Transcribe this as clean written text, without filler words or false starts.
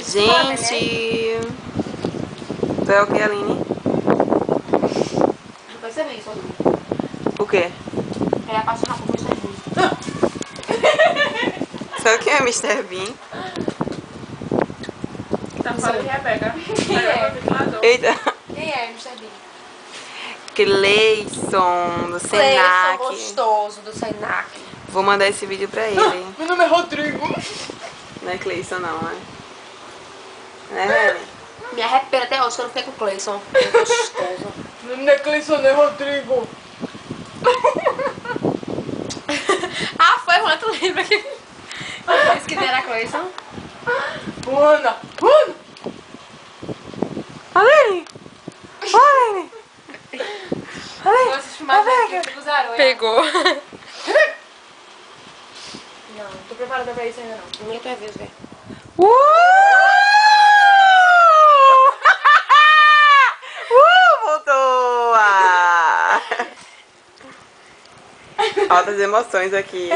Gente! Tu é o que, Aline? Não percebi isso. O quê? É apaixonar por Mr. Bean. Sabe quem é Mr. Bean? Tá fora de Rebeca. Quem é? Eita! Quem é Mr. Bean? Cleison, do Cleison Senac. gostoso do Senac. Vou mandar esse vídeo pra ele. Meu nome é Rodrigo. Não é Cleison não, né? Né, Remy? Me arrependo até hoje que eu não fiquei com o Cleison. É gostoso. Meu nome é Cleison, não é Rodrigo. Ah, foi, Juan, tu lembra que eu disse que era Cleison? Ana. Aline! Aline! Eu assisti mais que usaram. Pegou. Não, tô preparada pra isso ainda não. Nem pra ver, velho. Voltou! Ah. Altas emoções aqui.